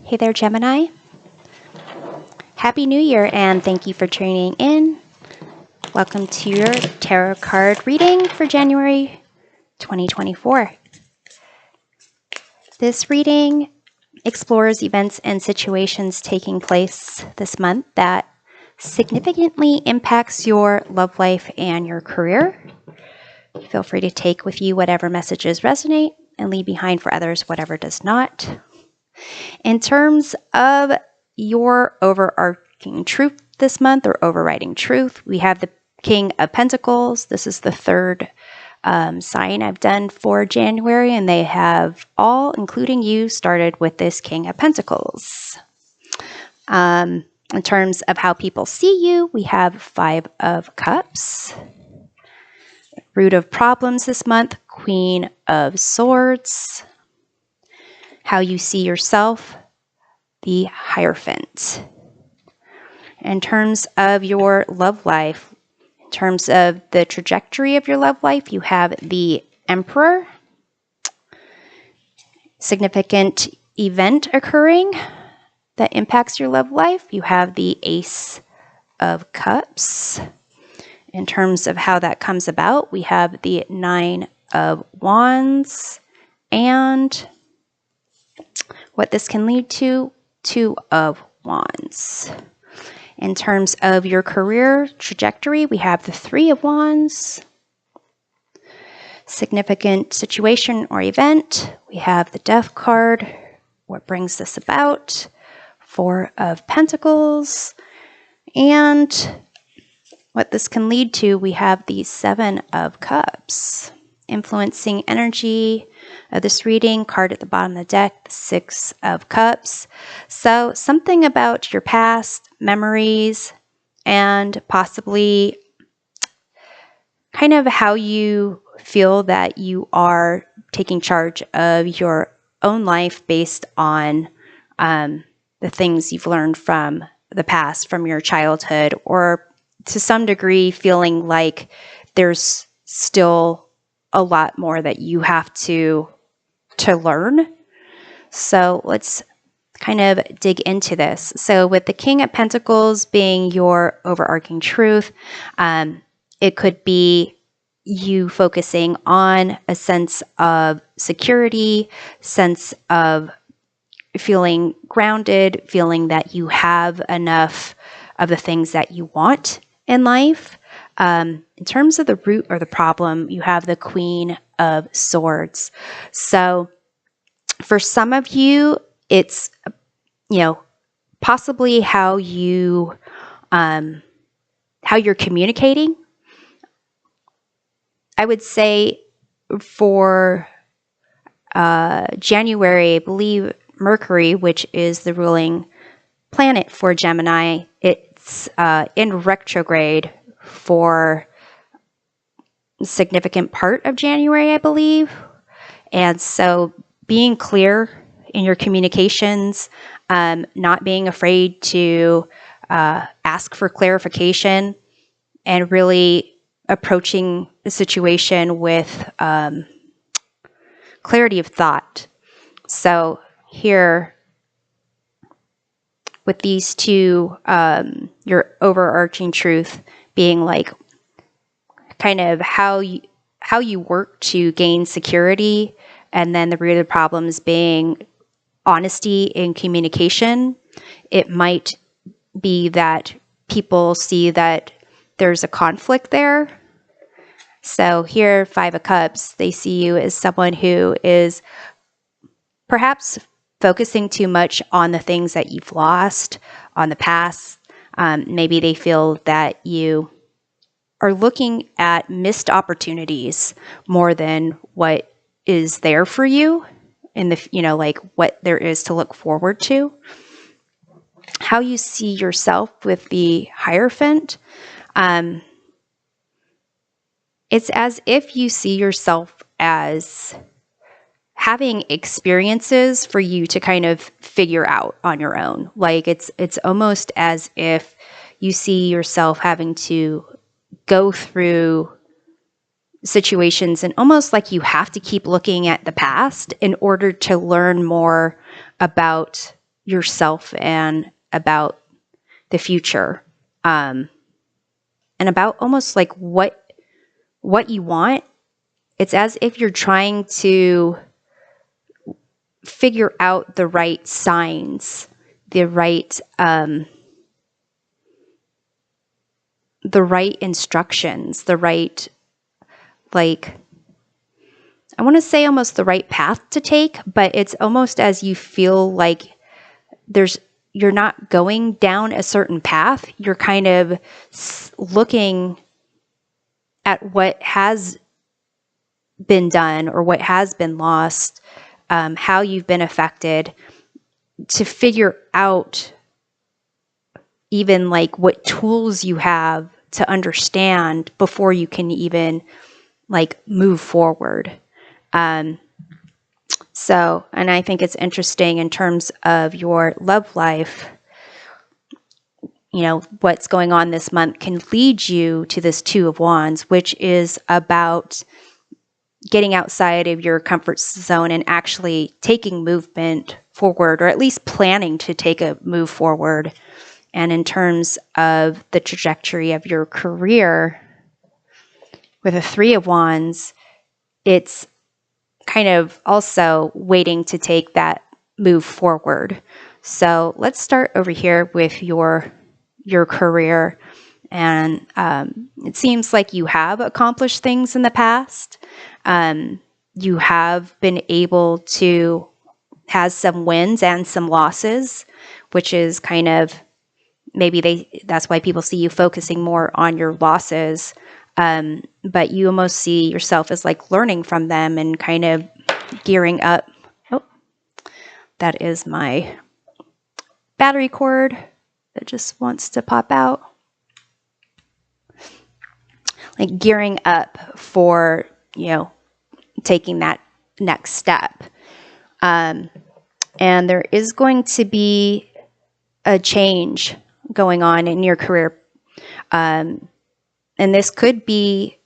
Hey there, Gemini. Happy New Year, and thank you for tuning in. Welcome to your tarot card reading for January 2024. This reading explores events and situations taking place this month that significantly impacts your love life and your career. Feel free to take with you whatever messages resonate and leave behind for others whatever does not. In terms of your overarching truth this month, or overriding truth, we have the King of Pentacles. This is the third sign I've done for January, and they have all, including you, started with this King of Pentacles. In terms of how people see you, we have Five of Cups. Root of problems this month, Queen of Swords. How you see yourself, the Hierophant. In terms of your love life, in terms of the trajectory of your love life, you have the Emperor. Significant event occurring that impacts your love life, you have the Ace of Cups. In terms of how that comes about, we have the Nine of Wands, and what this can lead to, Two of Wands. In terms of your career trajectory, we have the Three of Wands. Significant situation or event, we have the Death card. What brings this about? Four of Pentacles. And what this can lead to, we have the Seven of Cups. Influencing energy of this reading, card at the bottom of the deck, the Six of Cups. So something about your past, memories, and possibly kind of how you feel that you are taking charge of your own life based on the things you've learned from the past, from your childhood, or to some degree feeling like there's still a lot more that you have to learn. So let's kind of dig into this. So with the King of Pentacles being your overarching truth, it could be you focusing on a sense of security, sense of feeling grounded, feeling that you have enough of the things that you want in life. In terms of the root or the problem, you have the Queen of Swords. So for some of you, it's, possibly how you're communicating. I would say for January, I believe Mercury, which is the ruling planet for Gemini, it's in retrograde for a significant part of January, I believe. And so being clear in your communications, not being afraid to ask for clarification, and really approaching the situation with clarity of thought. So here, with these two, your overarching truth being like kind of how you work to gain security, and then the root of the problems being honesty in communication. It might be that people see that there's a conflict there. So here, Five of Cups, they see you as someone who is perhaps focusing too much on the things that you've lost, on the past. Maybe they feel that you are looking at missed opportunities more than what is there for you in the, like what there is to look forward to. How you see yourself with the Hierophant, it's as if you see yourself as having experiences for you to kind of figure out on your own. Like it's almost as if you see yourself having to go through situations, and almost like you have to keep looking at the past in order to learn more about yourself and about the future, and about almost like what you want. It's as if you're trying to figure out the right signs, the right instructions, the right, like, I want to say almost the right path to take, but it's almost as you feel like you're not going down a certain path. You're kind of looking at what has been done or what has been lost, how you've been affected, to figure out even like what tools you have to understand before you can even like move forward. So, and I think it's interesting in terms of your love life, you know, what's going on this month can lead you to this Two of Wands, which is about getting outside of your comfort zone and actually taking movement forward, or at least planning to take a move forward. And in terms of the trajectory of your career, with a Three of Wands, it's kind of also waiting to take that move forward. So let's start over here with your career. And it seems like you have accomplished things in the past. You have been able to have some wins and some losses, which is kind of that's why people see you focusing more on your losses. But you almost see yourself as like learning from them and kind of gearing up. Oh, that is my battery cord that just wants to pop out. Like gearing up for, you know, taking that next step. And there is going to be a change going on in your career. And this could be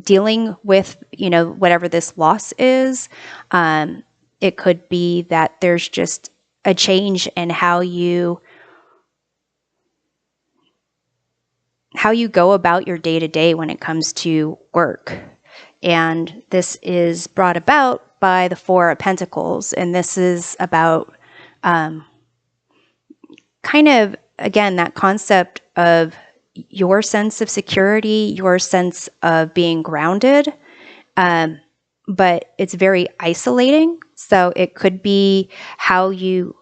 dealing with, you know, whatever this loss is. It could be that there's just a change in how you go about your day-to-day when it comes to work. And this is brought about by the Four of Pentacles. And this is about kind of, again, that concept of your sense of security, your sense of being grounded, but it's very isolating. So it could be how you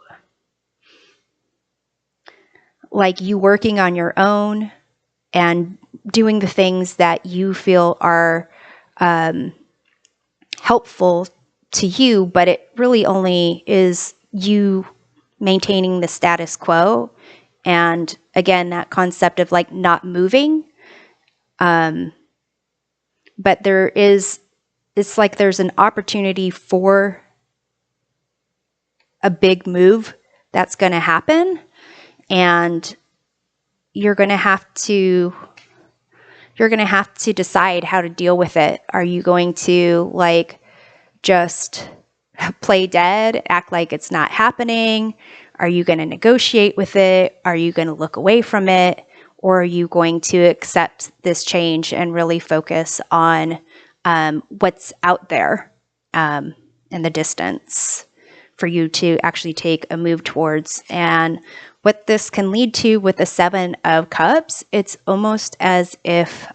working on your own and doing the things that you feel are helpful to you, but it really only is you maintaining the status quo. And again, that concept of like not moving. But it's like there's an opportunity for a big move that's going to happen. And you're going to have to decide how to deal with it. Are you going to like just play dead, act like it's not happening? Are you going to negotiate with it? Are you going to look away from it? Or are you going to accept this change and really focus on what's out there in the distance for you to actually take a move towards? And what this can lead to with the Seven of Cups, it's almost as if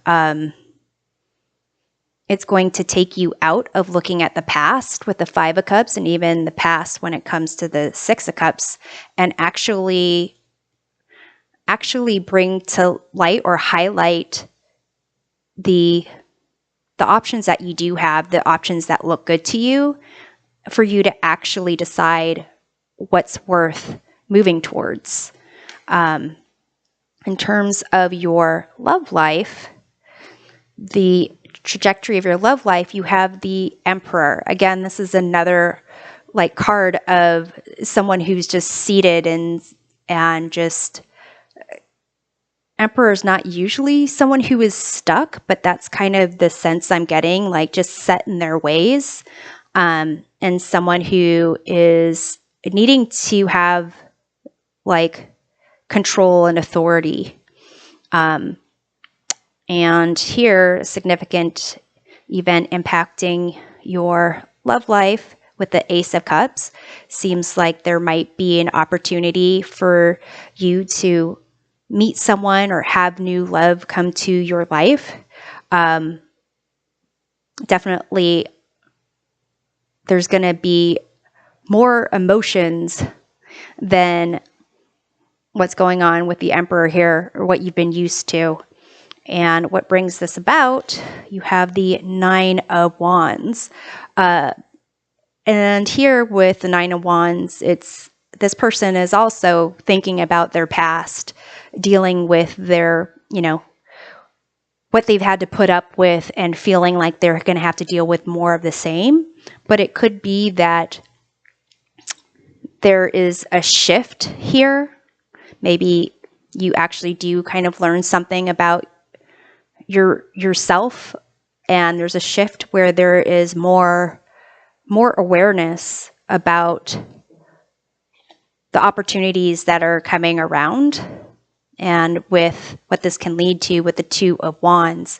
it's going to take you out of looking at the past with the Five of Cups, and even the past when it comes to the Six of Cups, and actually bring to light or highlight the options that you do have, the options that look good to you, for you to actually decide what's worth moving towards. In terms of your love life, the trajectory of your love life, you have the Emperor. Again, this is another like card of someone who's just seated and just, Emperor is not usually someone who is stuck, but that's kind of the sense I'm getting, like just set in their ways. And someone who is needing to have like control and authority. And here, a significant event impacting your love life with the Ace of Cups. Seems like there might be an opportunity for you to meet someone or have new love come to your life. Definitely, there's going to be more emotions than what's going on with the Emperor here, or what you've been used to. And what brings this about, you have the Nine of Wands. And here with the Nine of Wands, this person is also thinking about their past, dealing with their, what they've had to put up with, and feeling like they're going to have to deal with more of the same. But it could be that there is a shift here. Maybe you actually do kind of learn something about yourself, and there's a shift where there is more awareness about the opportunities that are coming around. And with what this can lead to with the Two of Wands,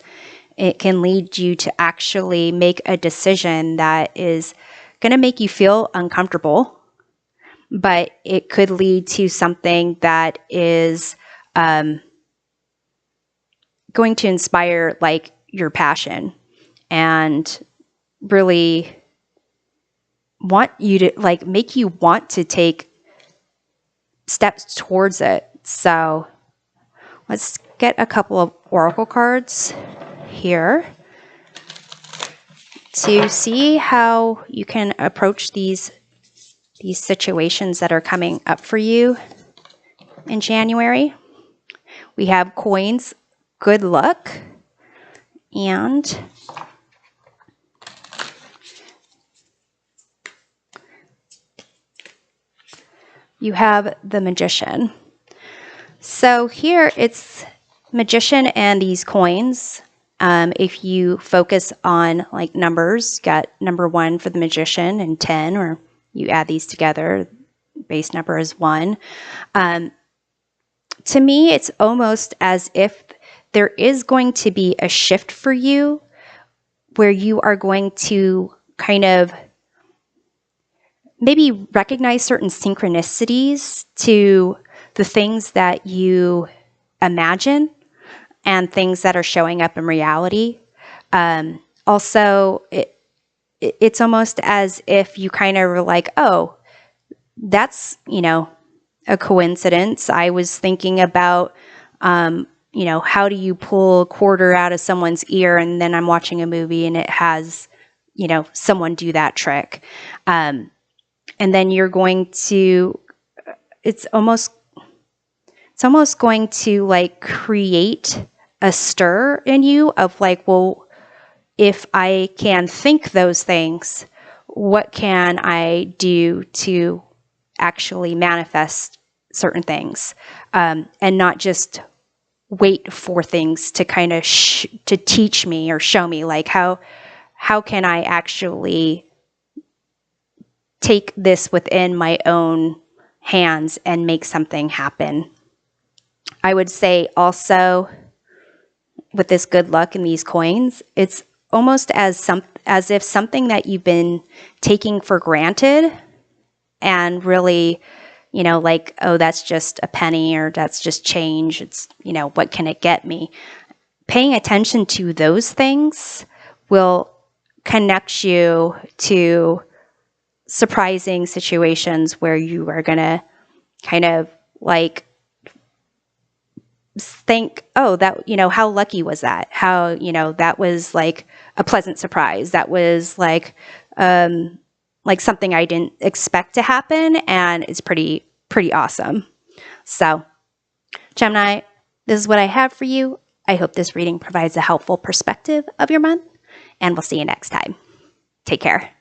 it can lead you to actually make a decision that is going to make you feel uncomfortable, but it could lead to something that is going to inspire like your passion and really want you to like make you want to take steps towards it. So let's get a couple of oracle cards here to see how you can approach these situations that are coming up for you in January. We have coins, good luck, and you have the Magician. So here it's Magician and these coins. If you focus on like numbers, got number 1 for the Magician and 10, or you add these together, base number is 1. To me, it's almost as if there is going to be a shift for you where you are going to kind of maybe recognize certain synchronicities to the things that you imagine and things that are showing up in reality. Also, it's almost as if you kind of were like, oh, that's, a coincidence. I was thinking about, how do you pull a quarter out of someone's ear, and then I'm watching a movie and it has, someone do that trick. And then you're going to, it's almost going to like create a stir in you of like, well, if I can think those things, what can I do to actually manifest certain things, and not just wait for things to kind of to teach me or show me, like how can I actually take this within my own hands and make something happen. I would say also with this good luck and these coins, it's almost as if something that you've been taking for granted and really, like, oh, that's just a penny or that's just change. It's, what can it get me? Paying attention to those things will connect you to surprising situations where you are going to kind of like think, oh, that, how lucky was that? How, that was like a pleasant surprise. That was like something I didn't expect to happen, and it's pretty awesome. So, Gemini, this is what I have for you. I hope this reading provides a helpful perspective of your month, and we'll see you next time. Take care.